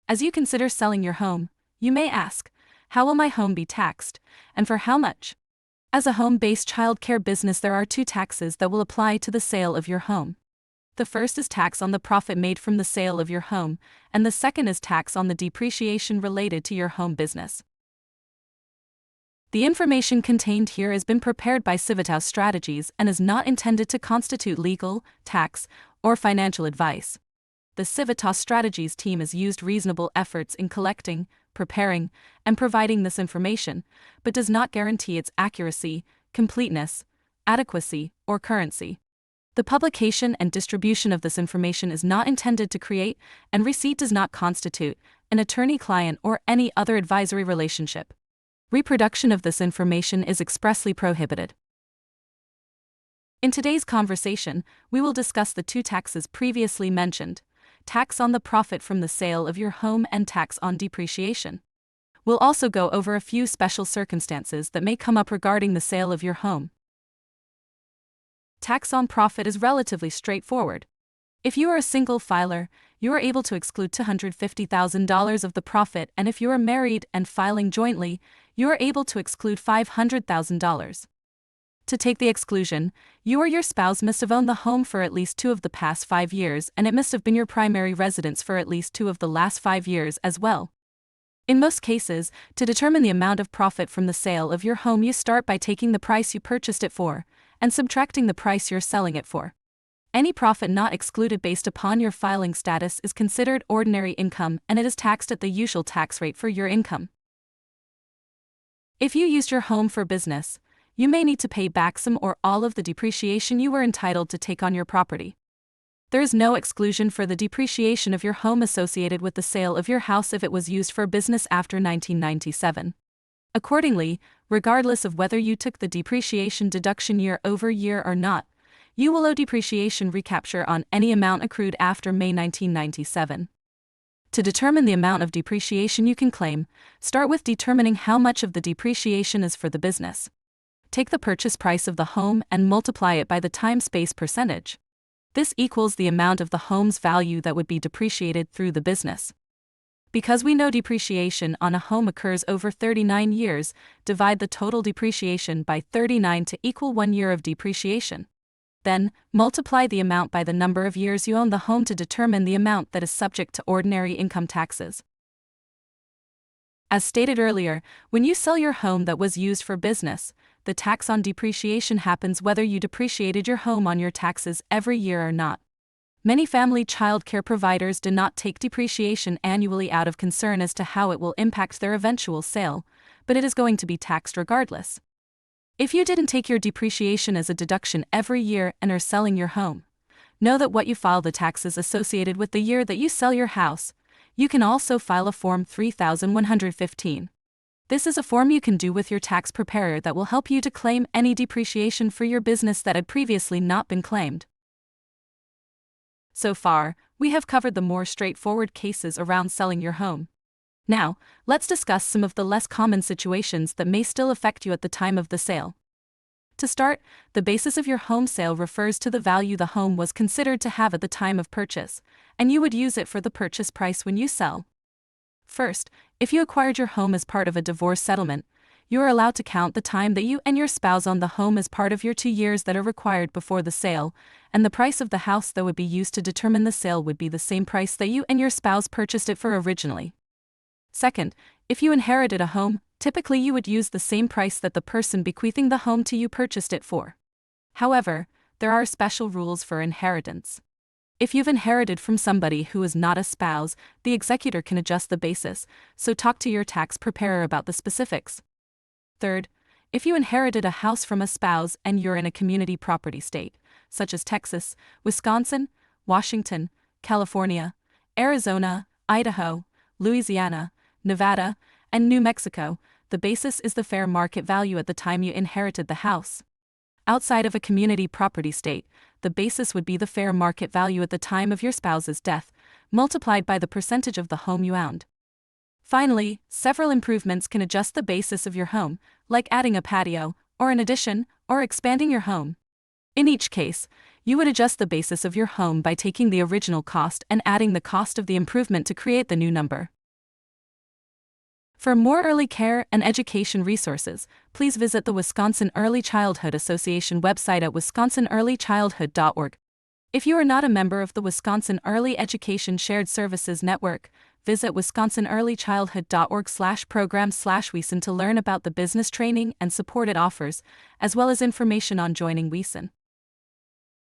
As you consider selling your home, you may ask, how will my home be taxed, and for how much? As a home-based childcare business, there are two taxes that will apply to the sale of your home. The first is tax on the profit made from the sale of your home, and the second is tax on the depreciation related to your home business. The information contained here has been prepared by Civitas Strategies and is not intended to constitute legal, tax, or financial advice. The Civitas Strategies team has used reasonable efforts in collecting, preparing, and providing this information, but does not guarantee its accuracy, completeness, adequacy, or currency. The publication and distribution of this information is not intended to create, and receipt does not constitute, an attorney-client or any other advisory relationship. Reproduction of this information is expressly prohibited. In today's conversation, we will discuss the two taxes previously mentioned: tax on the profit from the sale of your home and tax on depreciation. We'll also go over a few special circumstances that may come up regarding the sale of your home. Tax on profit is relatively straightforward. If you are a single filer, you are able to exclude $250,000 of the profit, and if you are married and filing jointly, you are able to exclude $500,000. To take the exclusion, you or your spouse must have owned the home for at least 2 of the past 5 years, and it must have been your primary residence for at least 2 of the last 5 years as well. In most cases, to determine the amount of profit from the sale of your home, you start by taking the price you purchased it for and subtracting the price you're selling it for. Any profit not excluded based upon your filing status is considered ordinary income, and it is taxed at the usual tax rate for your income. If you used your home for business, you may need to pay back some or all of the depreciation you were entitled to take on your property. There is no exclusion for the depreciation of your home associated with the sale of your house if it was used for business after 1997. Accordingly, regardless of whether you took the depreciation deduction year over year or not, you will owe depreciation recapture on any amount accrued after May 1997. To determine the amount of depreciation you can claim, start with determining how much of the depreciation is for the business. Take the purchase price of the home and multiply it by the time-space percentage. This equals the amount of the home's value that would be depreciated through the business. Because we know depreciation on a home occurs over 39 years, divide the total depreciation by 39 to equal 1 year of depreciation. Then, multiply the amount by the number of years you own the home to determine the amount that is subject to ordinary income taxes. As stated earlier, when you sell your home that was used for business, the tax on depreciation happens whether you depreciated your home on your taxes every year or not. Many family childcare providers do not take depreciation annually out of concern as to how it will impact their eventual sale, but it is going to be taxed regardless. If you didn't take your depreciation as a deduction every year and are selling your home, know that what you file the taxes associated with the year that you sell your house. You can also file a Form 3115. This is a form you can do with your tax preparer that will help you to claim any depreciation for your business that had previously not been claimed. So far, we have covered the more straightforward cases around selling your home. Now, let's discuss some of the less common situations that may still affect you at the time of the sale. To start, the basis of your home sale refers to the value the home was considered to have at the time of purchase, and you would use it for the purchase price when you sell. First, if you acquired your home as part of a divorce settlement, you are allowed to count the time that you and your spouse own the home as part of your 2 years that are required before the sale, and the price of the house that would be used to determine the sale would be the same price that you and your spouse purchased it for originally. Second, if you inherited a home, typically you would use the same price that the person bequeathing the home to you purchased it for. However, there are special rules for inheritance. If you've inherited from somebody who is not a spouse, the executor can adjust the basis, so talk to your tax preparer about the specifics. Third, if you inherited a house from a spouse and you're in a community property state, such as Texas, Wisconsin, Washington, California, Arizona, Idaho, Louisiana, Nevada, and New Mexico, the basis is the fair market value at the time you inherited the house. Outside of a community property state, the basis would be the fair market value at the time of your spouse's death, multiplied by the percentage of the home you owned. Finally, several improvements can adjust the basis of your home, like adding a patio, or an addition, or expanding your home. In each case, you would adjust the basis of your home by taking the original cost and adding the cost of the improvement to create the new number. For more early care and education resources, please visit the Wisconsin Early Childhood Association website at wisconsinearlychildhood.org. If you are not a member of the Wisconsin Early Education Shared Services Network, visit wisconsinearlychildhood.org/program/WESN to learn about the business training and support it offers, as well as information on joining WESN.